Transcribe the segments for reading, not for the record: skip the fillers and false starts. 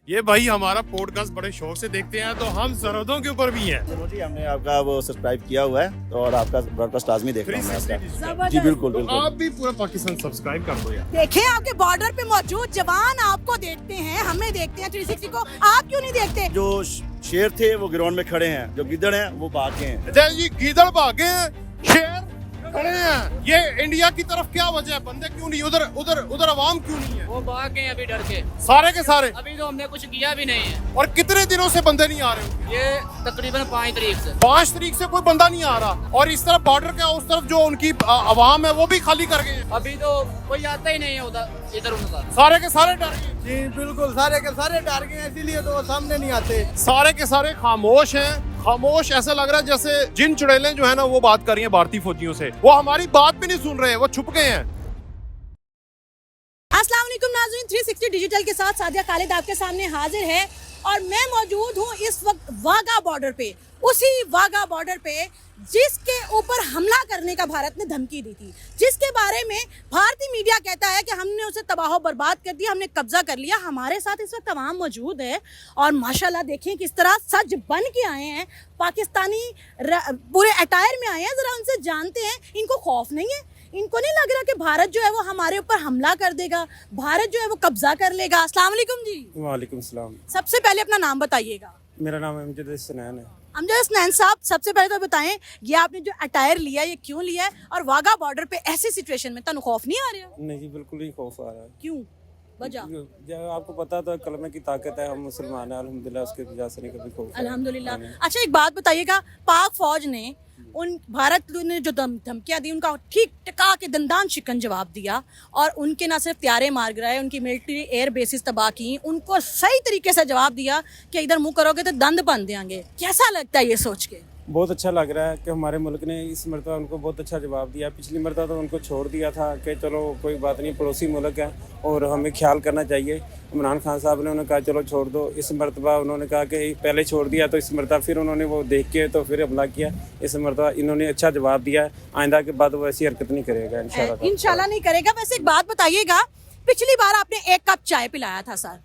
ये भाई हमारा पॉडकास्ट बड़े शौक से देखते हैं, तो हम सरहदों के ऊपर भी हैं। चलो जी, हमने आपका वो सब्सक्राइब किया हुआ है तो और आपका ब्रॉडकास्ट लाजमी देख रहा हूं मैं आपका। जी बिल्कुल तो बिल्कुल। आप भी पूरा पाकिस्तान सब्सक्राइब कर दो यार। देखें आपके बॉर्डर पे मौजूद जवान आपको देखते हैं, हमें देखते हैं 360 को, आप क्यों नहीं देखते? जो शेर थे वो ग्राउंड में खड़े हैं, जो गिद्दड़ हैं वो भाग गए हैं। जय जी, गीदड़ भागे हैं, शेर खड़े हैं। ये इंडिया की तरफ क्या वजह है? बंदे क्यों नहीं? उधर उधर उधर आवाम क्यों नहीं है? वो भाग गए अभी डर के, सारे के सारे। अभी तो हमने कुछ किया भी नहीं है। और कितने दिनों से बंदे नहीं आ रहे होंगे? ये तकरीबन 5 तारीख से 5 तारीख से कोई बंदा नहीं आ रहा। और इस तरफ बॉर्डर के उस तरफ जो उनकी आवाम है वो भी खाली कर गए हैं। अभी तो कोई आता ही नहीं है उधर, इधर उधर सारे के सारे डर गए। जी बिल्कुल, सारे के सारे डर गए हैं, इसीलिए तो वो सामने नहीं आते। सारे के सारे खामोश हैं। खामोश ऐसा लग रहा है जैसे जिन चुड़ैलें जो है ना वो बात कर रही हैं भारतीय फौजियों से। वो हमारी बात भी नहीं सुन रहे हैं, वो छुप गए हैं। अस्सलाम वालेकुम नाज़रीन, 360 डिजिटल के साथ सादिया खालिद आपके सामने हाजिर है और मैं मौजूद हूँ इस वक्त वाघा बॉर्डर पे, उसी वाघा बॉर्डर पे जिसके ऊपर हमला करने का भारत ने धमकी दी थी, जिसके बारे में भारतीय मीडिया कहता है कि हमने उसे तबाह बर्बाद कर दिया, हमने कब्जा कर लिया। हमारे साथ इस वक्त तमाम मौजूद है और माशाल्लाह देखें किस तरह सज बन के आए हैं, पाकिस्तानी पूरे अटायर में आए हैं। जरा उनसे जानते हैं, इनको खौफ नहीं है? इनको नहीं लग रहा कि भारत जो है वो हमारे ऊपर हमला कर देगा, भारत जो है वो कब्जा कर लेगा? अस्सलाम वालेकुम जी। वालेकुम सलाम। सबसे पहले अपना नाम बताइएगा। मेरा नाम अमजद सनैन है। अमजद हसनैन साहब, सबसे पहले तो बताएं ये आपने जो अटायर लिया ये क्यों लिया है, और वाघा बॉर्डर पे ऐसी सिचुएशन में तनु खौफ नहीं आ रहा? नहीं जी, बिल्कुल नहीं खौफ आ रहा है। क्यों? वजह? जब आपको पता तो कलमे की ताकत है, हम मुसलमान हैं अल्हम्दुलिल्लाह, उसकी वजह से नहीं कभी खौफ है। अल्हम्दुलिल्लाह। अच्छा एक बात बताइएगा, पाक फौज ने उन भारत ने जो धमकियां दी उनका ठीक टिका के दंदान शिकन जवाब दिया और उनके ना सिर्फ त्यारे मार गिराए, उनकी मिलिट्री एयर बेसिस तबाह की, उनको सही तरीके से जवाब दिया कि इधर मुंह करोगे तो दंद बन देंगे। कैसा लगता है ये सोच के? बहुत अच्छा लग रहा है कि हमारे मुल्क ने इस मरतबा उनको बहुत अच्छा जवाब दिया। पिछली मरतबा तो उनको छोड़ दिया था कि चलो कोई बात नहीं, पड़ोसी मुल्क है और हमें ख्याल करना चाहिए। इमरान खान साहब ने उन्हें कहा चलो छोड़ दो। इस मरतबा उन्होंने कहा कि पहले छोड़ दिया तो इस मरतबा फिर उन्होंने वो देख के तो फिर हमला किया। इस मरतबा इन्होंने अच्छा जवाब दिया है, आइंदा के बाद वो ऐसी हरकत नहीं करेगा इंशाल्लाह नहीं करेगा। वैसे एक बात बताइएगा, पिछली बार आपने 1 कप चाय पिलाया था सर,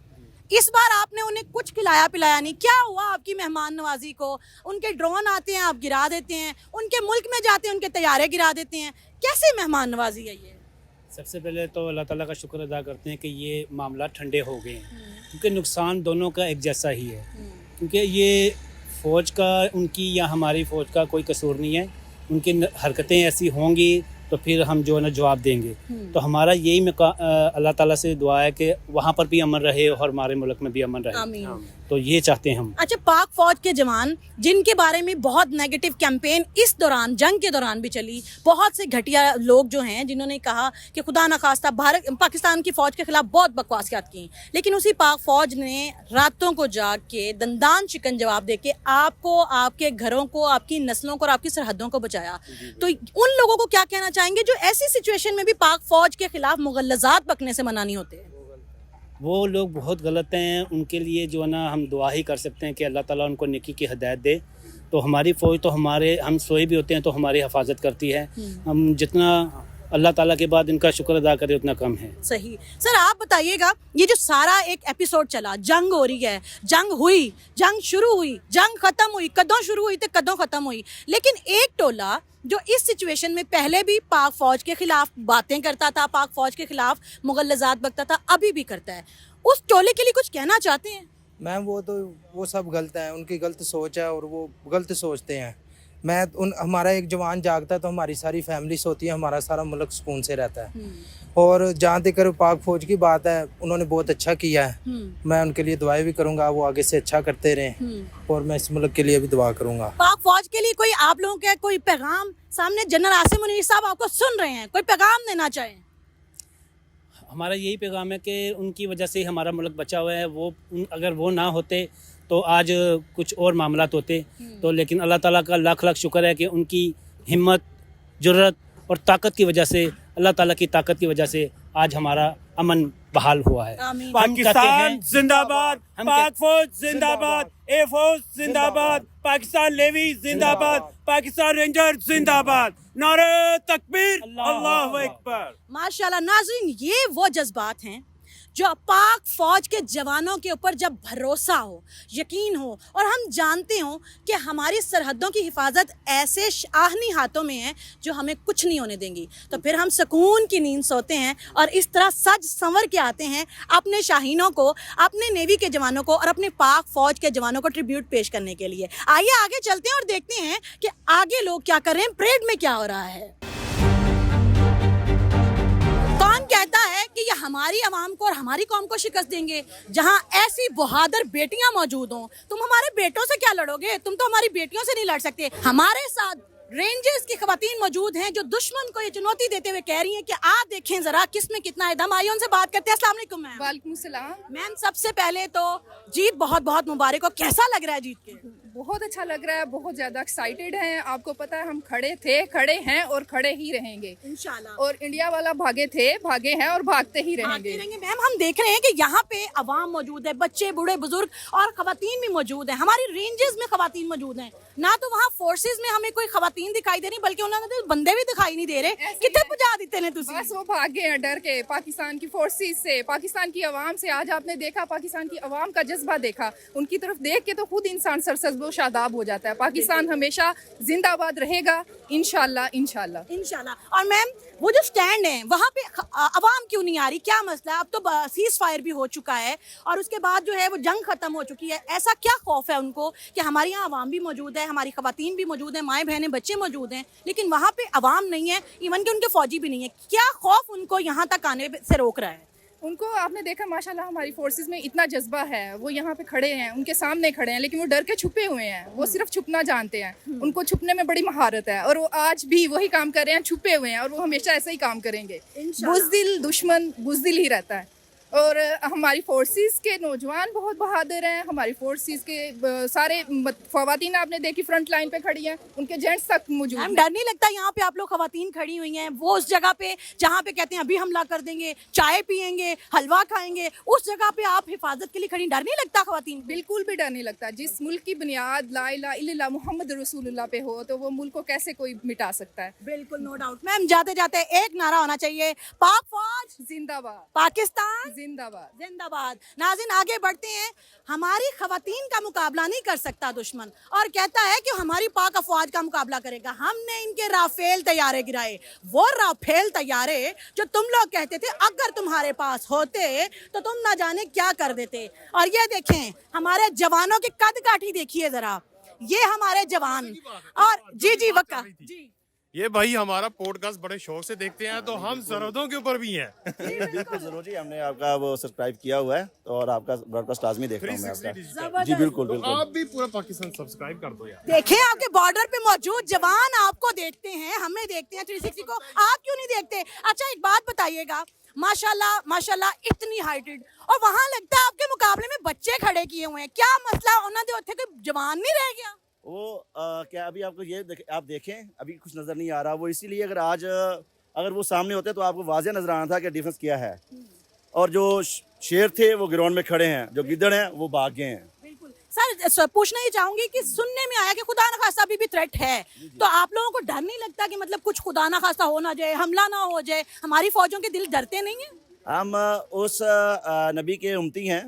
इस बार आपने उन्हें कुछ खिलाया पिलाया नहीं। क्या हुआ आपकी मेहमान नवाजी को? उनके ड्रोन आते हैं आप गिरा देते हैं, उनके मुल्क में जाते हैं उनके तैयारे गिरा देते हैं। कैसी मेहमान नवाजी है ये? सबसे पहले तो अल्लाह ताला का शुक्र अदा करते हैं कि ये मामला ठंडे हो गए हैं, क्योंकि नुकसान दोनों का एक जैसा ही है। क्योंकि ये फ़ौज का, उनकी या हमारी फ़ौज का कोई कसूर नहीं है। उनकी हरकतें ऐसी होंगी तो फिर हम जो है ना जवाब देंगे। तो हमारा यही अल्लाह ताला से दुआ है कि वहाँ पर भी अमन रहे और हमारे मुल्क में भी अमन रहे। आमीन। तो ये चाहते हैं हम। अच्छा, पाक फौज के जवान जिनके बारे में बहुत नेगेटिव कैंपेन इस दौरान, जंग के दौरान भी चली, बहुत से घटिया लोग जो हैं जिन्होंने कहा कि खुदा न खास्ता भारत पाकिस्तान की फौज के खिलाफ बहुत बकवासियात की, लेकिन उसी पाक फौज ने रातों को जाग के दंदान शिकन जवाब दे के आपको, आपके घरों को, आपकी नस्लों को और आपकी सरहदों को बचाया। तो उन लोगों को क्या कहना चाहेंगे जो ऐसी सिचुएशन में भी पाक फौज के खिलाफ मुगल्लज़ात बकने से मना नहीं होते? वो लोग बहुत गलत हैं। उनके लिए जो है ना हम दुआ ही कर सकते हैं कि अल्लाह ताला उनको नेकी की हिदायत दे। तो हमारी फ़ौज तो हम सोए भी होते हैं तो हमारी हिफाजत करती है। हम जितना अल्लाह ताला के बाद इनका शुक्र अदा करें उतना कम है। सही। सर आप बताइएगा, ये जो सारा एक एपिसोड चला, जंग हो रही है, जंग हुई, जंग शुरू हुई, जंग खत्म हुई, कदों शुरू हुई तो कदों खत्म हुई, लेकिन एक टोला जो इस सिचुएशन में पहले भी पाक फौज के खिलाफ बातें करता था, पाक फौज के खिलाफ मुगल्लज़ात बकता था, अभी भी करता है, उस टोले के लिए कुछ कहना चाहते हैं? मैम वो सब गलत है, उनकी गलत सोच है और वो गलत सोचते हैं। हमारा एक जवान जागता है तो हमारी सारी फैमिली सोती है, हमारा सारा मुल्क सुकून से रहता है। और जहाँ तक पाक फौज की बात है, उन्होंने बहुत अच्छा किया है। मैं उनके लिए दुआएं भी करूंगा, वो आगे से अच्छा करते रहें और मैं इस मुल्क के लिए भी दुआ करूंगा। पाक फौज के लिए कोई आप लोगों का कोई पैगाम, सामने जनरल आसिम मुनीर साहब आपको सुन रहे हैं, कोई पैगाम देना चाहें? हमारा यही पैगाम है कि उनकी वजह से हमारा मुल्क बचा हुआ है। अगर वो ना होते तो आज कुछ और मामलात होते। तो लेकिन अल्लाह ताला का लाख लाख शुक्र है कि उनकी हिम्मत, जुर्रत और ताकत की वजह से, अल्लाह ताला की ताकत की वजह से आज हमारा अमन बहाल हुआ है। पाकिस्तान जिंदाबाद, पाक फौज जिंदाबाद, ए फौज जिंदाबाद, पाकिस्तान नेवी जिंदाबाद, पाकिस्तान रेंजर जिंदाबाद, नारे तकबीर, अल्लाहु अकबर। माशाल्लाह नाज़रीन, ये वो जज्बात हैं जो पाक फौज के जवानों के ऊपर जब भरोसा हो, यकीन हो और हम जानते हो कि हमारी सरहदों की हिफाजत ऐसे आहनी हाथों में है जो हमें कुछ नहीं होने देंगी, तो फिर हम सुकून की नींद सोते हैं और इस तरह सज संवर के आते हैं अपने शाहीनों को, अपने नेवी के जवानों को और अपने पाक फौज के जवानों को ट्रिब्यूट पेश करने के लिए। आइए आगे चलते हैं और देखते हैं कि आगे लोग क्या कर रहे हैं, परेड में क्या हो रहा है। कौन कहता है कि ये हमारी आवाम को और हमारी कौम को शिकस्त देंगे? जहां ऐसी बहादुर बेटियां मौजूद हों, तुम हमारे बेटों से क्या लड़ोगे? तुम तो हमारी बेटियों से नहीं लड़ सकते। हमारे साथ रेंजर्स की खवातीन मौजूद हैं जो दुश्मन को ये चुनौती देते हुए कह रही हैं कि आप देखें जरा किस में कितना है दम। आइए उनसे बात करते हैं। अस्सलाम वालेकुम मैम। वालेकुम सलाम। मैम सबसे पहले तो जीत बहुत बहुत मुबारक हो, कैसा लग रहा है जीत के? बहुत अच्छा लग रहा है, बहुत ज़्यादा एक्साइटेड हैं। आपको पता है हम खड़े थे, खड़े हैं और खड़े ही रहेंगे इंशाल्लाह। और इंडिया वाला भागे थे, भागे हैं और भागते ही भागते रहेंगे। मैम हम देख रहे हैं कि यहाँ पे अवाम मौजूद है, बच्चे बूढ़े बुजुर्ग और खवातीन भी मौजूद हैं। हमारी रेंजेस में खवातीन मौजूद हैं, ना तो वहाँ फोर्सेस में हमें कोई खवातीन दिखाई दे रही बल्कि उन्होंने तो बंदे भी दिखाई नहीं दे रहे। कितने पुजा देते हैं तुसी? बस वो भागे हैं डर के पाकिस्तान की फोर्सेस से, पाकिस्तान की आवाम से। आज आपने देखा पाकिस्तान की आवाम का जज्बा देखा, उनकी तरफ देख के तो खुद इंसान सरसब्ज़ व शादाब हो जाता है। पाकिस्तान हमेशा जिंदाबाद रहेगा इंशाल्लाह इंशाल्लाह इंशाल्लाह। और मैम वो जो स्टैंड है वहाँ पे अवाम क्यों नहीं आ रही, क्या मसला है? अब तो सीज फायर भी हो चुका है और उसके बाद जो है वो जंग खत्म हो चुकी है। ऐसा क्या खौफ है उनको कि हमारे यहाँ अवाम भी मौजूद है, हमारी खवातीन भी मौजूद है, माएँ बहनें बच्चे मौजूद हैं, लेकिन वहाँ पे अवाम नहीं है, इवन के उनके फौजी भी नहीं है। क्या खौफ उनको यहाँ तक आने से रोक रहा है? उनको आपने देखा माशाल्लाह हमारी फोर्सेस में इतना जज्बा है, वो यहाँ पे खड़े हैं, उनके सामने खड़े हैं, लेकिन वो डर के छुपे हुए हैं। वो सिर्फ छुपना जानते हैं, उनको छुपने में बड़ी महारत है और वो आज भी वही काम कर रहे हैं, छुपे हुए हैं और वो हमेशा ऐसा ही काम करेंगे। बुज़दिल दुश्मन बुज़दिल ही रहता है। और हमारी फोर्सेस के नौजवान बहुत बहादुर हैं। हमारी फोर्सेस के सारे ख़वातीन आपने देखी फ्रंट लाइन पे खड़ी हैं, उनके जेंट्स तक मौजूद हैं। डर नहीं लगता यहाँ पे आप लोग खवातीन खड़ी हुई हैं, वो उस जगह पे जहाँ पे कहते हैं अभी हमला कर देंगे, चाय पियेंगे, हलवा खाएंगे, उस जगह पे आप हिफाजत के लिए खड़ी, डर नहीं लगता खवातीन? बिल्कुल भी डर नहीं लगता। जिस मुल्क की बुनियाद ला इलाहा इल्लल्लाह मुहम्मद रसूलुल्लाह पे हो तो वो मुल्क को कैसे कोई मिटा सकता है। बिल्कुल, नो डाउट। मैम जाते जाते एक नारा होना चाहिए, पाक फौज जिंदाबाद, पाकिस्तान जिंदाबाद। जिंदाबाद। नाज़रीन आगे बढ़ते हैं। हमारी खवातीन का मुकाबला नहीं कर सकता दुश्मन, और कहता है कि हमारी पाक अफवाज का मुकाबला करेगा। हमने इनके राफेल तैयारे गिराए, वो राफेल तैयारे जो तुम लोग कहते थे अगर तुम्हारे पास होते तो तुम ना जाने क्या कर देते। और ये देखें हमारे जवानों की कद काठी देखिए जरा, ये हमारे जवान। और जी वक्का जी, ये भाई हमारा पॉडकास्ट बड़े शौक से देखते हैं, तो हम सरहदों के ऊपर भी हैं। बिल्कुल जरूर जी, हमने आपका वो सब्सक्राइब किया हुआ है और आपका ब्रॉडकास्ट लाजमी देख रहा हूँ मैं आपका। जी बिल्कुल बिल्कुल। आप भी पूरा पाकिस्तान सब्सक्राइब कर दो यार। देखें आपके बॉर्डर पे मौजूद जवान आपको देखते हैं, हमें देखते हैं 360 को, आप क्यों नहीं देखते? अच्छा एक बात बताइएगा, माशाल्लाह माशाल्लाह इतनी हाइटेड और वहाँ लगता है आपके मुकाबले में बच्चे खड़े किए हुए हैं, क्या मसला? उन्होंने उत्थे कोई जवान नहीं रह गया? वो क्या अभी आपको ये आप देखें अभी कुछ नज़र नहीं आ रहा, वो इसीलिए अगर वो सामने होते तो आपको वाज़े नज़र आना था कि डिफेंस किया है। और जो शेर थे वो ग्राउंड में खड़े हैं, जो गिद्दड़ हैं वो भाग गए हैं। बिल्कुल सर, पूछना ही चाहूंगी कि सुनने में आया कि खुदा ना खास्ता अभी भी थ्रेट है, तो आप लोगों को डर नहीं लगता कि मतलब कुछ खुदा ना खास्ता हो ना जाए, हमला ना हो जाए? हमारी फौजों के दिल डरते नहीं है? हम उस नबी के उम्मती हैं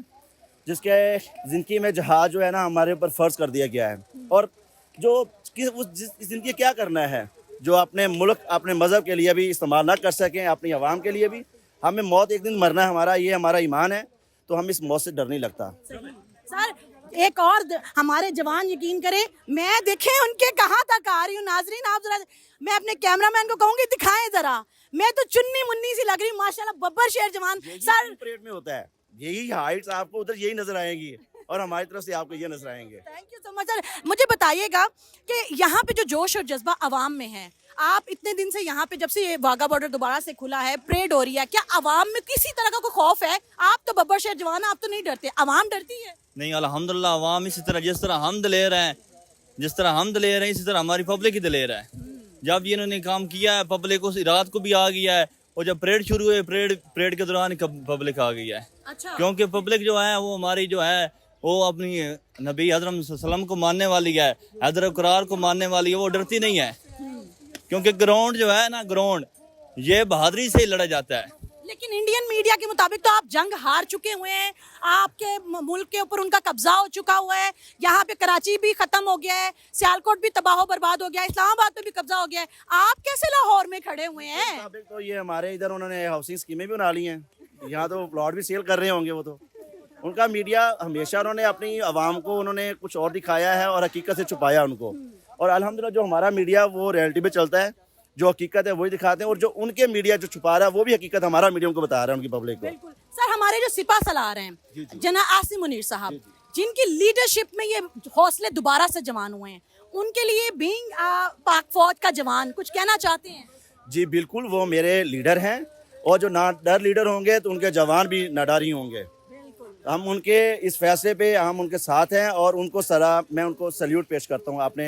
जिसके ज़िंदगी में जहाज जो है ना हमारे ऊपर फ़र्ज कर दिया गया है, और जो उस ज़िंदगी क्या करना है जो अपने मुल्क अपने मज़हब के लिए भी इस्तेमाल ना कर सकें, अपनी आवाम के लिए भी। हमें मौत एक दिन मरना है, हमारा ये हमारा ईमान है, तो हम इस मौत से डर नहीं लगता। सर एक और हमारे जवान यकीन करें, मैं देखें उनके कहाँ तक आ रही हूँ। नाजरीन आप जरा, मैं अपने कैमरामैन को कहूँगी दिखाएं जरा, मैं तो चुन्नी मुन्नी सी लग रही हूँ माशाल्लाह, बब्बर शेर जवान। सर परेड में होता है, यही हाइट्स आपको उधर यही नजर आएंगी और हमारी तरफ से आपको ये नजर आएंगे। Thank you so much sir. मुझे बताइएगा कि यहाँ पे जो जोश और जज्बा अवाम में है, आप इतने दिन से यहाँ पे जब से ये वाघा बॉर्डर दोबारा से खुला है, परेड हो रही है, क्या अवाम में किसी तरह का कोई खौफ है? आप तो बब्बर शेर जवान, आप तो नहीं डरते, अवाम डरती है? नहीं, अल्हम्दुलिल्लाह अवाम इसी तरह, जिस तरह हम दलेर हैं, इसी तरह हमारी पब्लिक ही दलेर है। जब ये इन्होंने काम किया है पब्लिक उस रात को भी आ गया है, और जब परेड शुरू हुई परेड के दौरान पब्लिक आ गई है। अच्छा। क्योंकि पब्लिक जो है वो हमारी जो है वो अपनी नबी हज़रत सल्लम को मानने वाली है, हैदर करार को मानने वाली है, वो डरती नहीं है। क्योंकि ग्राउंड जो है ना, ग्राउंड ये बहादुरी से ही लड़ा जाता है। लेकिन इंडियन मीडिया के मुताबिक तो आप जंग हार चुके हुए हैं, आपके मुल्क के ऊपर उनका कब्जा हो चुका हुआ है, यहाँ पे कराची भी खत्म हो गया है, सियालकोट भी तबाह बर्बाद हो गया है, इस्लामाबाद पे भी कब्जा हो गया है, आप कैसे लाहौर में खड़े हुए हैं? तो ये हमारे इधर उन्होंने हाउसिंग स्कीमें भी बना ली हैं, यहाँ तो प्लॉट भी सेल कर रहे होंगे वो तो। उनका मीडिया हमेशा उन्होंने अपनी आवाम को उन्होंने कुछ और दिखाया है और हकीकत से छुपाया उनको। और अल्हम्दुलिल्लाह जो हमारा मीडिया वो रियलिटी पे चलता है, जो हकीकत है वही दिखाते हैं, और जो उनके मीडिया जो छुपा रहा है वो भी हकीकत हमारा मीडिया उनको बता रहा है उनकी पब्लिक को। बिल्कुल सर, हमारे जो सिपा सलार हैं जना आसिम मुनीर साहब, जिनकी लीडरशिप में ये हौसले दोबारा से जवान हुए हैं, उनके लिए बीइंग पाक फौज का जवान कुछ कहना चाहते हैं? जी बिल्कुल, वो मेरे लीडर हैं, और जो ना डर लीडर होंगे तो उनके जवान भी नाडर ही होंगे। हम उनके इस फैसले पे हम उनके साथ हैं, और उनको मैं उनको सल्यूट पेश करता हूँ अपने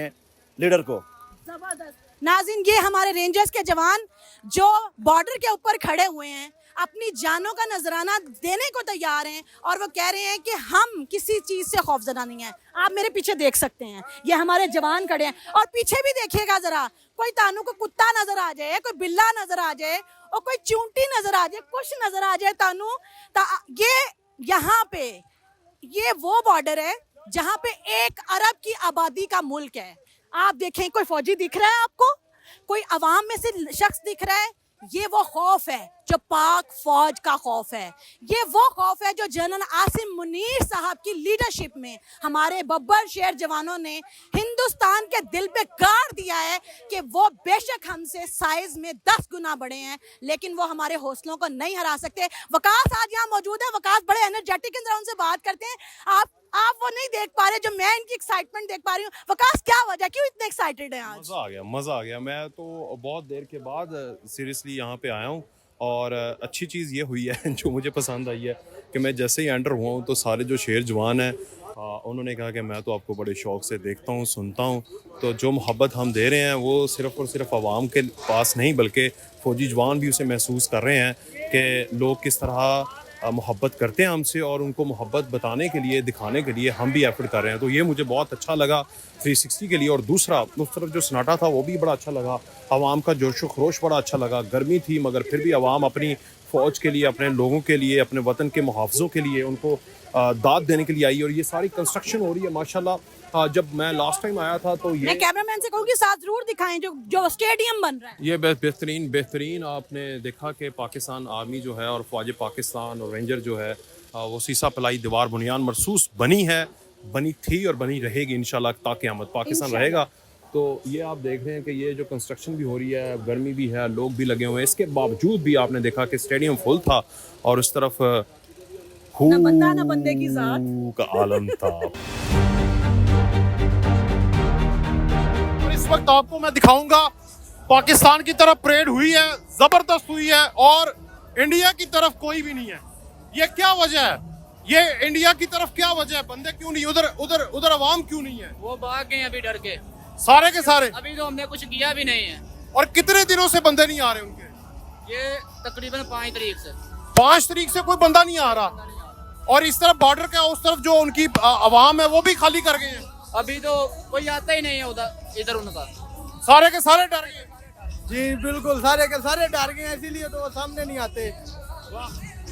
लीडर को। जबरदस्त। नाज़रीन, ये हमारे रेंजर्स के जवान जो बॉर्डर के ऊपर खड़े हुए हैं, अपनी जानों का नजराना देने को तैयार हैं, और वो कह रहे हैं कि हम किसी चीज़ से खौफजदा नहीं है। आप मेरे पीछे देख सकते हैं, ये हमारे जवान खड़े हैं, और पीछे भी देखिएगा जरा, कोई तानू को कुत्ता नजर आ जाए, कोई बिल्ला नजर आ जाए, और कोई चूंटी नजर आ जाए, कुछ नजर आ जाए तानू, ये यहाँ पे ये वो बॉर्डर है जहाँ पे 1 अरब की आबादी का मुल्क है। आप देखें, कोई फौजी दिख रहा है आपको? कोई अवाम में से शख्स दिख रहा है? ये वो खौफ है जो पाक फौज का खौफ है, ये वो खौफ है जो जनरल आसिम मुनीर साहब की लीडरशिप में हमारे बब्बर शेर जवानों ने हिंदुस्तान के दिल पे गाड़ दिया है कि वो बेशक हमसे साइज में 10 गुना बड़े हैं, लेकिन वो हमारे हौसलों को नहीं हरा सकते। वकास आज यहाँ मौजूद है, वकास बड़े एनर्जेटिक हैं, जरा उनसे बात करते हैं। आप वो नहीं देख पा रहे जो मैं इनकी एक्साइटमेंट देख पा रही हूँ। वकास, क्या वजह, क्यों इतने एक्साइटेड हैं आज? मजा आ गया। मैं तो बहुत देर के बाद सीरियसली यहाँ पे आया हूँ, और अच्छी चीज़ ये हुई है जो मुझे पसंद आई है कि मैं जैसे ही एंटर हुआ हूँ तो सारे जो शेर जवान हैं उन्होंने कहा कि मैं तो आपको बड़े शौक़ से देखता हूँ, सुनता हूँ, तो जो मोहब्बत हम दे रहे हैं वो सिर्फ़ और सिर्फ आवाम के पास नहीं बल्कि फ़ौजी जवान भी उसे महसूस कर रहे हैं कि लोग किस तरह मोहब्बत करते हैं हमसे, और उनको मोहब्बत बताने के लिए, दिखाने के लिए हम भी एफर्ट कर रहे हैं। तो ये मुझे बहुत अच्छा लगा 360 के लिए। और दूसरा, उस तरफ जो सन्नाटा था वो भी बड़ा अच्छा लगा, आवाम का जोश व खरोश बड़ा अच्छा लगा। गर्मी थी मगर फिर भी आवाम अपनी फ़ौज के लिए, अपने लोगों के लिए, अपने वतन के मुहाफ़िज़ों के लिए उनको दाद देने के लिए आई। और ये सारी कंस्ट्रक्शन हो रही है माशाल्लाह। जब मैं लास्ट टाइम आया था तो ये, मैं कैमरामैन से कहूँगी साथ जरूर दिखाएं जो स्टेडियम बन रहा है। ये बेहतरीन आपने देखा कि पाकिस्तान आर्मी जो है और फ़ौज पाकिस्तान और रेंजर जो है वो सीसा पलाई दीवार बुनियाद मरसूस बनी थी और बनी रहेगी इंशाल्लाह ता क़यामत पाकिस्तान रहेगा। तो ये आप देख रहे हैं कि ये जो कंस्ट्रक्शन भी हो रही है, गर्मी भी है, लोग भी लगे हुए हैं, इसके बावजूद भी आपने देखा कि स्टेडियम फुल था, और उस तरफ ना बंदा ना बंदे की जात का आलम था। इस वक्त आपको मैं दिखाऊंगा, पाकिस्तान की तरफ परेड हुई है, जबरदस्त हुई है, और इंडिया की तरफ कोई भी नहीं है। ये क्या वजह है? ये इंडिया की तरफ क्या वजह है? बंदे क्यों नहीं? उधर आवाम क्यों नहीं है? वो भाग गए अभी डर के, सारे के सारे। अभी तो हमने कुछ किया भी नहीं है। और कितने दिनों से बंदे नहीं आ रहे उनके? ये तकरीबन 5 तारीख से 5 तारीख से कोई बंदा नहीं आ रहा। और इस तरफ बॉर्डर का उस तरफ जो उनकी आवाम है वो भी खाली कर गए हैं। अभी तो कोई आता ही नहीं है इधर उनका, सारे के सारे डर गए। जी बिल्कुल, सारे के सारे डर गए, इसीलिए तो वो सामने नहीं आते।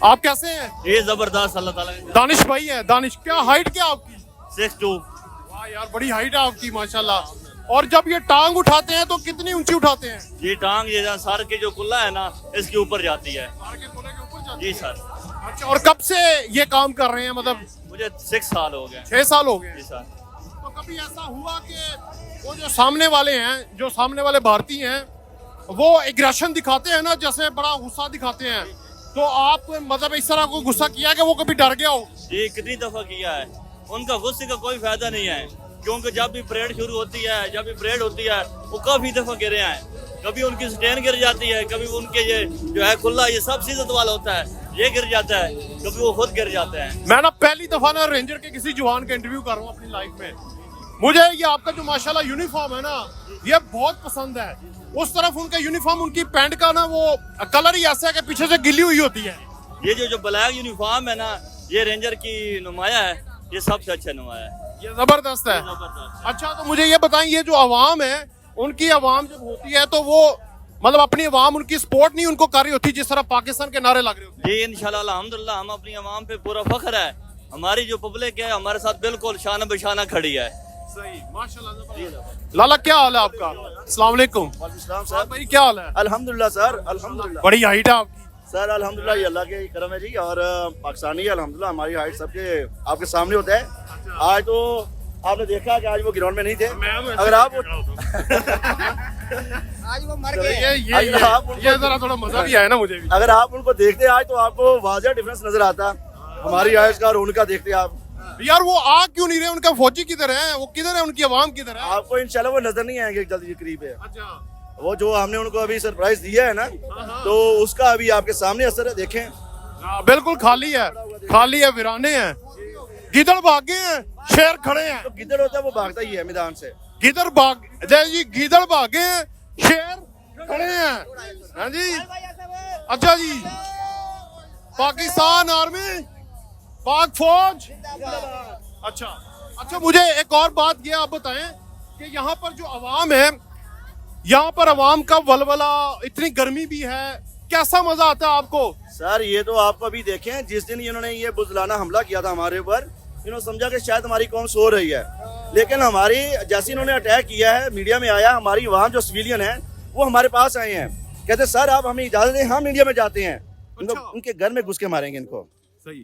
आप कैसे हैं? ये जबरदस्त, अल्लाह ताला ने। दानिश भाई है। दानिश, क्या हाइट क्या आपकी? 6'2". वाह यार, बड़ी हाइट है आपकी माशाल्लाह। और जब ये टांग उठाते हैं तो कितनी ऊंची उठाते हैं? ये टांग ये सर के जो कुल्ला है ना, इसके ऊपर जाती है। सर के कोने के ऊपर जाती जी है? सर। अच्छा, और कब से ये काम कर रहे हैं? मतलब मुझे 6 साल हो गए। 6 साल हो गए। जी सर। तो कभी ऐसा हुआ कि वो जो सामने वाले हैं, जो सामने वाले भारतीय हैं, वो एग्रेशन दिखाते हैं ना, जैसे बड़ा गुस्सा दिखाते हैं, तो आप मतलब इस तरह को गुस्सा किया कि वो कभी डर गया हो? जी कितनी दफा किया है। उनका गुस्से का कोई फायदा नहीं है, क्योंकि जब भी परेड शुरू होती है, जब भी परेड होती है, वो काफी दफा गिरे हैं। कभी उनकी स्टैंड गिर जाती है, कभी उनके ये जो है खुला, ये सब सीजत वाला होता है, ये गिर जाता है, कभी वो खुद गिर जाते हैं। मैं ना पहली दफा ना रेंजर के किसी जवान का इंटरव्यू कर रहा हूँ अपनी लाइफ में। मुझे ये आपका जो माशाल्लाह यूनिफॉर्म है ना, ये बहुत पसंद है। उस तरफ उनका यूनिफॉर्म, उनकी पैंट का ना वो कलर ही ऐसा है कि पीछे से गिली हुई होती है। ये जो ब्लैक यूनिफॉर्म है ना, ये रेंजर की नुमाया है, ये सबसे अच्छा नुमाया है, ये जबरदस्त है। अच्छा, तो मुझे ये बताएं, ये जो आवाम है, उनकी आवाम जब होती है तो वो मतलब अपनी आवाम उनकी सपोर्ट नहीं उनको कर रही होती जिस तरह पाकिस्तान के नारे लग रहे होते जी इंशाल्लाह अल्हम्दुलिल्लाह हम अपनी आवाम पे पूरा फख्र है। हमारी जो पब्लिक है हमारे साथ बिल्कुल शाना बशाना खड़ी है। सही माशाल्लाह। लाला क्या हाल है आपका? अस्सलाम वालेकुम। सर भाई क्या हाल है? अल्हम्दुलिल्लाह सर, अल्हम्दुलिल्लाह बड़ी हाइट है आपकी सर, अल्हम्दुलिल्लाह, ये अल्लाह के करम है जी। और पाकिस्तानी है अल्हम्दुलिल्लाह, हमारी हाइट सबके आपके सामने होता है। आज तो आपने देखा कि आज वो ग्राउंड में नहीं थे। अगर आप आज वो मर गए। ये जरा थोड़ा मजा भी आया ना मुझे भी। अगर आप उनको देखते आज तो आपको वाज़ह डिफरेंस नजर आता हमारी हाइट का और उनका। देखते आप यार वो आ क्यों नहीं रहे? उनका फौजी किधर है? वो किधर है? उनकी आवाम किधर है? आपको इंशाल्लाह वो नजर नहीं आएंगे जल्दी करीब है। अच्छा वो जो हमने उनको अभी सरप्राइज दिया है ना, तो उसका अभी आपके सामने असर है, देखें। बिल्कुल खाली है, वीराने हैं, गिदड़ भागे हैं, शेर खड़े हैं। तो गिदड़ होता है वो भागता ही है मैदान से। गिदड़ भाग जय जी, गिदड़ भागे हैं, शेर खड़े हैं। हाँ जी, अच्छा जी। पाकिस्तान आर्मी, पाक फौज। अच्छा मुझे एक और बात ये आप बताएं कि यहाँ पर जो अवाम है, यहाँ पर अवाम का वलवला, इतनी गर्मी भी है, कैसा मजा आता है आपको? सर ये तो आप अभी देखें, जिस दिन इन्होंने ये बुज़लाना हमला किया था हमारे ऊपर, इन्होंने समझा कि शायद हमारी कौम सो रही है, लेकिन हमारी जैसे इन्होंने अटैक किया है, मीडिया में आया, हमारी वहाँ जो सिविलियन है वो हमारे पास आए हैं, कहते सर आप हमें इजाजत दें, हम इंडिया में जाते हैं, उनके घर में घुस के मारेंगे इनको।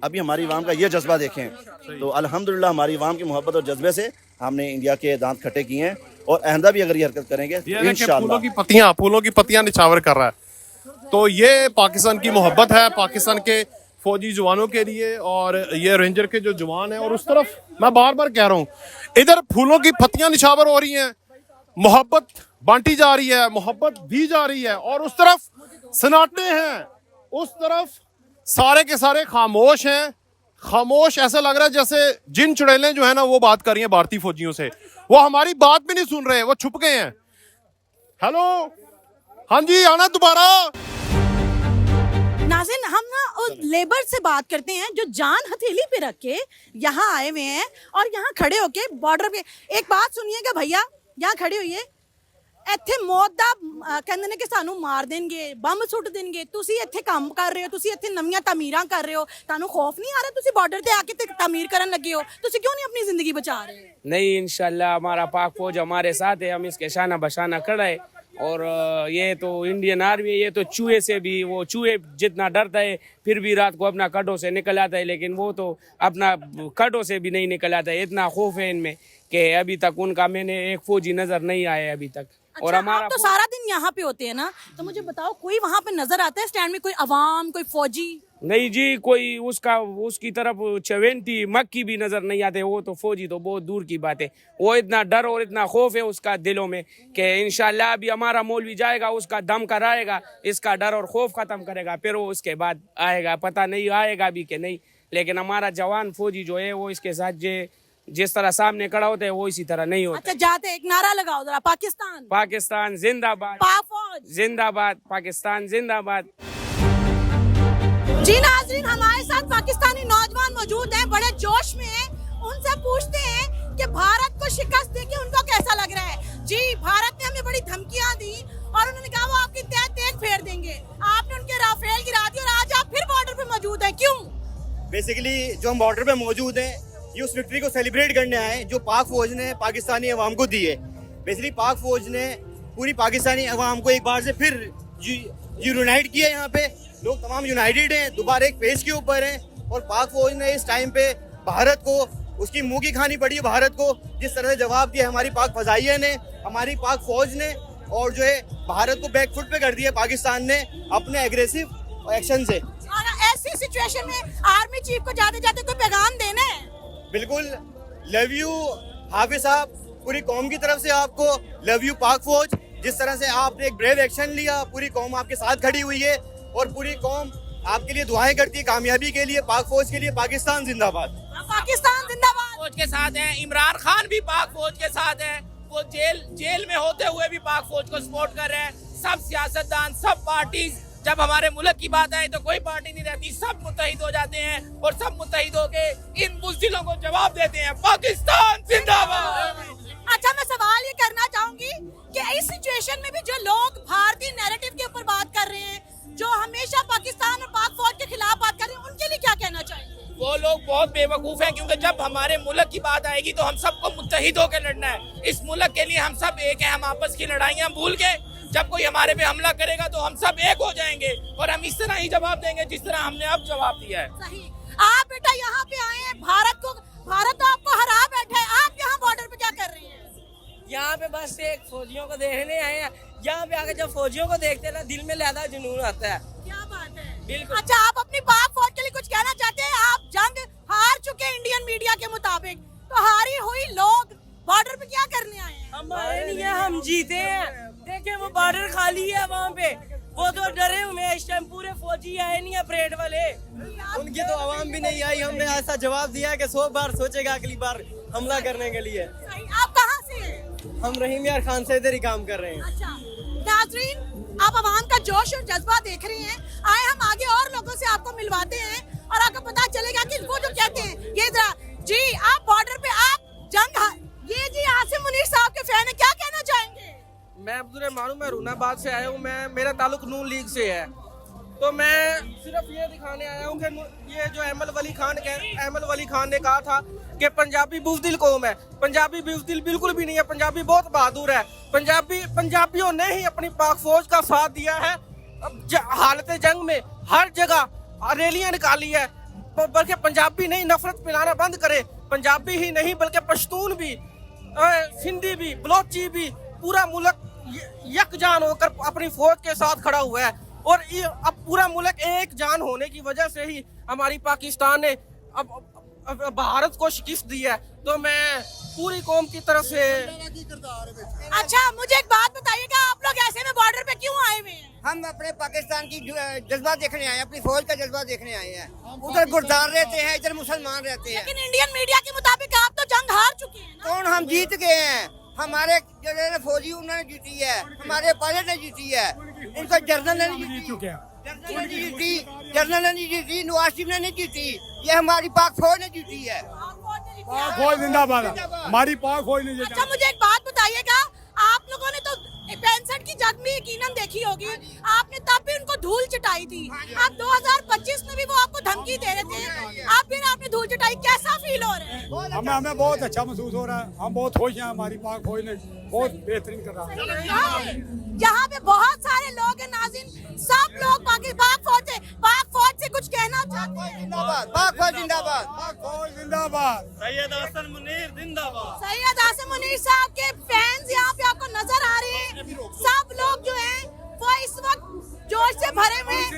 अभी हमारी आवाम का ये जज्बा देखें, तो अल्हम्दुलिल्लाह हमारी आवाम की मोहब्बत और जज्बे से हमने इंडिया के दांत खट्टे किए हैं, और आइंदा भी अगर ये हरकत करेंगे इंशाअल्लाह। फूलों की पत्तियां निछावर कर रहा है। तो ये पाकिस्तान की मोहब्बत है, पाकिस्तान के फौजी जवानों के लिए, और ये रेंजर के जो जवान हैं। और उस तरफ मैं बार बार कह रहा हूँ, इधर फूलों की पत्तियां निछावर हो रही हैं, मोहब्बत बांटी जा रही है, मोहब्बत दी जा रही है, और उस तरफ सन्नाटे हैं, उस तरफ सारे के सारे खामोश हैं। खामोश ऐसा लग रहा है जैसे जिन चुड़ैलें जो है ना वो बात कर रही हैं भारतीय फौजियों से, वो हमारी बात भी नहीं सुन रहे, वो छुप गए हैं। हेलो, हाँ जी, आना दोबारा। नाज़रीन, हम ना उस लेबर से बात करते हैं जो जान हथेली पे रख के यहाँ आए हुए हैं और यहाँ खड़े होके बॉर्डर पे। एक बात सुनिएगा भैया, यहाँ खड़े होइए। ਇੱਥੇ ਮੌਤ ਦਾ ਕਹਿੰਦੇ ਨੇ ਕਿ ਸਾਨੂੰ ਮਾਰ ਦੇਣਗੇ, ਬੰਬ ਸੁੱਟ ਦੇਣਗੇ, ਤੁਸੀਂ ਇੱਥੇ ਕੰਮ ਕਰ ਰਹੇ ਹੋ, ਤੁਸੀਂ ਇੱਥੇ ਨਵੀਆਂ ਤਾਮੀਰਾਂ ਕਰ ਰਹੇ ਹੋ, ਤੁਹਾਨੂੰ ਖੌਫ ਨਹੀਂ ਆ ਰਿਹਾ? ਤੁਸੀਂ ਬਾਰਡਰ ਤੇ ਆ ਕੇ ਤੇ ਤਾਮੀਰ ਕਰਨ ਲੱਗੇ ਹੋ, ਤੁਸੀਂ ਕਿਉਂ नहीं अपनी जिंदगी बचा रहे हो? नहीं, इंशाल्लाह हमारा पाक फौज हमारे साथ है, हम इसके शाना बशाना खड़ा है। और ये तो इंडियन आर्मी, ये तो चूहे से भी, वो चूहे जितना डरता है फिर भी रात को अपना कड़ों से निकल आता है, लेकिन वो तो अपना कड़ों से भी नहीं निकल आता है। इतना खौफ है इनमें कि अभी तक उनका मैंने एक फौजी नजर नहीं आया अभी तक। अच्छा, और हमारा आप तो सारा दिन यहाँ पे होते हैं ना, तो मुझे बताओ कोई वहाँ पे नजर आता है स्टैंड में, कोई अवाम, कोई फौजी? नहीं जी, कोई उसकी तरफ 70 मक्की भी नजर नहीं आते। वो तो फौजी तो बहुत दूर की बात है। वो इतना डर और इतना खौफ है उसका दिलों में कि इंशाल्लाह अभी हमारा मौलवी जाएगा, उसका दम कराएगा, इसका डर और खौफ खत्म करेगा, फिर वो उसके बाद आएगा। पता नहीं आएगा भी कि नहीं, लेकिन हमारा जवान फौजी जो है वो इसके साथ जिस तरह सामने खड़ा होता है वो इसी तरह नहीं होता। अच्छा, जाते एक नारा लगाओ जरा, पाकिस्तान, पाकिस्तान जिंदाबाद, पाक फौज जिंदाबाद, पाकिस्तान जिंदाबाद। जी नाज़रीन, हमारे साथ पाकिस्तानी नौजवान मौजूद हैं, बड़े जोश में हैं। उनसे पूछते हैं कि भारत को शिकस्त देके उनको कैसा लग रहा है। जी, भारत ने हमें बड़ी धमकियां दी और उन्होंने कहा वो आपकी तय तेग फेर देंगे। आपने उनके राफेल गिरा दिए और आज आप फिर बॉर्डर पे मौजूद हैं, क्यों? बेसिकली जो हम बॉर्डर पे मौजूद हैं, ये उस विक्ट्री को सेलिब्रेट करने आए हैं जो पाक फौज ने पाकिस्तानी अवाम को दी है। बेसिकली पाक फौज ने पूरी पाकिस्तानी अवाम को एक बार से फिर यूनाइट किया। यहाँ पे लोग तमाम यूनाइटेड हैं, दोबारा एक पेज के ऊपर हैं, और पाक फौज ने इस टाइम पे भारत को उसकी मुंह की खानी पड़ी है। भारत को जिस तरह से जवाब दिया हमारी पाक फजाइया ने, हमारी पाक फौज ने, और जो है भारत को बैक फुट पे कर दिया पाकिस्तान ने अपने एग्रेसिव एक्शन से। और ऐसी सिचुएशन में आर्मी चीफ को जाते जाते कोई पैगाम देना है? बिल्कुल, लव यू हाफिज साहब, पूरी कौम की तरफ से आपको लव यू पाक फौज। जिस तरह से आपने एक ब्रेव एक्शन लिया, पूरी कौम आपके साथ खड़ी हुई है और पूरी कौम आपके लिए दुआएं करती है कामयाबी के लिए, पाक फौज के लिए। पाकिस्तान जिंदाबाद, पाकिस्तान जिंदाबाद। फौज के साथ हैं, इमरान खान भी पाक फौज के साथ हैं, वो जेल में होते हुए भी पाक फौज को सपोर्ट कर रहे हैं। सब सियासतदान, सब पार्टी, जब हमारे मुल्क की बात आए तो कोई पार्टी नहीं रहती, सब मुत्तहिद हो जाते हैं और सब मुत्तहिद होके इन बुज़दिलों को जवाब देते हैं, पाकिस्तान जिंदाबाद। अच्छा, मैं सवाल ये करना चाहूंगी कि इस सिचुएशन नेशन में भी जो लोग भारतीय नैरेटिव के ऊपर बात कर रहे हैं, जो हमेशा पाकिस्तान और पाक फौज के खिलाफ बात कर रहे हैं, उनके लिए क्या कहना चाहेंगे? वो लोग बहुत बेवकूफ हैं, क्योंकि जब हमारे मुल्क की बात आएगी तो हम सबको मुत्तहिद होकर लड़ना है। इस मुल्क के लिए हम सब एक हैं, हम आपस की लड़ाइयाँ भूल के जब कोई हमारे पे हमला करेगा तो हम सब एक हो जाएंगे और हम इस तरह ही जवाब देंगे जिस तरह हमने अब जवाब दिया है। सही। आप बेटा यहाँ पे आए हैं, भारत तो आपको हरा बैठा है, आप यहाँ बॉर्डर पे क्या कर रहे हैं? यहाँ पे बस एक फौजियों को देखने आए हैं। यहाँ पे आके जब फौजियों को देखते हैं ना, दिल में लहदा जुनून आता है। क्या बात है, बिल्कुल। अच्छा, आप अपनी पाक फौज के लिए कुछ कहना चाहते हैं? आप जंग हार चुके हैं इंडियन मीडिया के मुताबिक, तो हारी हुई लोग बॉर्डर पे क्या करने आए हैं? हमारे नहीं है, हम जीते हैं। देखे वो बॉर्डर खाली है वहाँ पे, वो तो डरे हुए हैं इस टाइम। पूरे फौजी आए नहीं है, परेड वाले। उनकी तो आवाम भी नहीं आई। हमने ऐसा जवाब दिया है कि 100 बार सोचेगा अगली बार हमला करने के लिए। आप कहाँ से हैं? हम रहीम यार खान से इधर ही काम कर रहे हैं। अच्छा नाजरीन, आप अवाम का जोश और जज्बा देख रहे हैं। आए हम आगे और लोगों से आपको मिलवाते हैं और आपको पता चलेगा कि वो जो कहते हैं ये जी, आप बॉर्डर पे आप ये जी आसिम मुनीर साहब के फैन है, क्या कहना चाहेंगे? मैं अब्दुल रहमान, मैं रूनाबाद से आया हूँ। मेरा ताल्लुक नून लीग से है, तो मैं सिर्फ ये दिखाने आया हूँ कि ये जो अहमद वली खान ने कहा था कि पंजाबी बुज़दिल कौम है। पंजाबी बुज़दिल बिल्कुल भी नहीं है। पंजाबी बहुत बहादुर है। पंजाबियों ने ही अपनी पाक फौज का साथ दिया है। हालत जंग में हर जगह रैलियां निकाली है, बल्कि पंजाबी नहीं, नफरत फैलाना बंद करे। पंजाबी ही नहीं बल्कि पश्तून भी, सिंधी भी, बलोची भी, पूरा मुल्क यकजान होकर अपनी फौज के साथ खड़ा हुआ है। और अब पूरा मुल्क एक जान होने की वजह से ही हमारी पाकिस्तान ने अब भारत को शिकस्त दी है। तो मैं पूरी कौम की तरफ से। अच्छा, मुझे एक बात बताइएगा, आप लोग ऐसे में बॉर्डर पे क्यों आए हुए हैं? हम अपने पाकिस्तान की जज्बा देखने आए हैं, अपनी फौज का जज्बा देखने आए हैं। उधर गुरदार रहते हैं, इधर मुसलमान रहते हैं। लेकिन इंडियन मीडिया के मुताबिक आप तो जंग हार चुके हैं ना? कौन? हम जीत गए हैं। हमारे जो फौजी उन्होंने जीती है, हमारे पायलट ने जीती है, इनको जनरल ने नहीं जीती, जनरल ने नहीं जीती, नवाज शरीफ ने नहीं जीती, ये हमारी पाक फौज ने जीती है। पाक फौज जिंदाबाद, हमारी पाक फौज ने। अच्छा, मुझे एक बात बताइएगा, आप लोगों ने तो 65 की जंग भी यकीनन देखी होगी, आपने तब भी उनको धूल चटाई थी। आप 2025 में भी वो आपको धमकी दे रहे थे, आप फिर आपने धूल चटाई, कैसा फील हो रहा है? हमें बहुत अच्छा महसूस हो रहा है। हम बहुत खुश हैं, हमारी पाक फौज ने बहुत बेहतरीन कर रहा है। यहाँ पे बहुत सारे लोग हैं नाज़रीन, सब लोग पाक फौज से कुछ कहना चाहते हैं। पाक फौज जिंदाबाद, पाक फौज जिंदाबाद। सैयद हसन मुनीर जिंदाबाद। सैयद आसिम मुनीर साहब के फैंस यहाँ पे आपको नजर आ रहे हैं। सब लोग जो हैं वो इस वक्त जोश से भरे हुए हैं।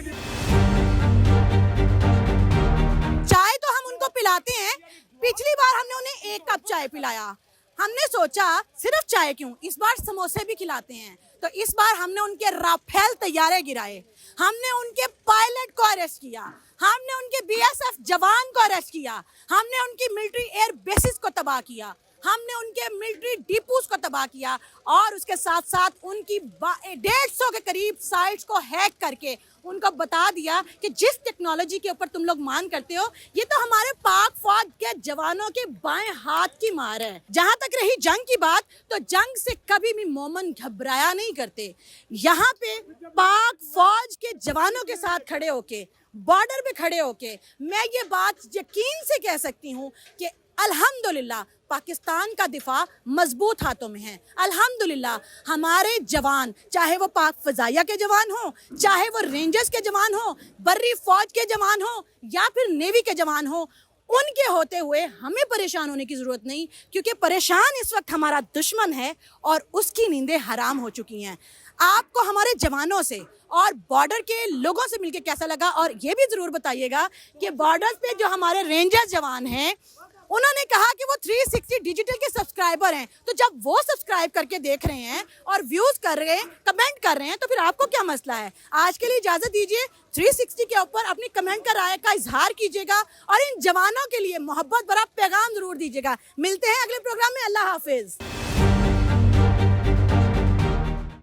चाय तो हम उनको पिलाते हैं, पिछली बार हमने उन्हें 1 कप चाय पिलाया। हमने सोचा सिर्फ चाय क्यों, इस बार समोसे भी खिलाते हैं। तो इस बार हमने उनके राफेल तैयारे गिराए, हमने उनके पायलट को अरेस्ट किया, हमने उनके बीएसएफ जवान को अरेस्ट किया, हमने उनकी मिलिट्री एयर बेसिस को तबाह किया, हमने उनके मिलिट्री डिपोज को तबाह किया और उसके साथ साथ उनकी 150 के करीब साइट्स को हैक करके उनको बता दिया कि जिस टेक्नोलॉजी के ऊपर तुम लोग मान करते हो, ये तो हमारे पाक फौज के जवानों के बाएं हाथ की मार है। जहां तक रही जंग की बात, तो जंग से कभी भी मोमन घबराया नहीं करते। यहाँ पे पाक फौज के जवानों के साथ खड़े होके, बॉर्डर पे खड़े होके मैं ये बात यकीन से कह सकती हूँ कि अल्हम्दुलिल्लाह पाकिस्तान का दिफा मजबूत हाथों में है। अल्हम्दुलिल्लाह हमारे जवान, चाहे वो पाक फजाइया के जवान हो, चाहे वो रेंजर्स के जवान हो, बर्री फौज के जवान हो या फिर नेवी के जवान हो, उनके होते हुए हमें परेशान होने की जरूरत नहीं, क्योंकि परेशान इस वक्त हमारा दुश्मन है और उसकी नींदें हराम हो चुकी हैं। आपको हमारे जवानों से और बॉर्डर के लोगों से मिलकर कैसा लगा, और ये भी जरूर बताइएगा कि बॉर्डर पे जो हमारे रेंजर्स जवान हैं, उन्होंने कहा कि वो 360 डिजिटल के सब्सक्राइबर हैं। तो जब वो सब्सक्राइब करके देख रहे हैं और व्यूज कर रहे हैं, कमेंट कर रहे हैं, तो फिर आपको क्या मसला है? आज के लिए इजाजत दीजिए। 360 के ऊपर अपनी कमेंट का राय का इजहार कीजिएगा और इन जवानों के लिए मोहब्बत भरा पैगाम जरूर दीजिएगा। मिलते हैं अगले प्रोग्राम में। अल्लाह हाफिज।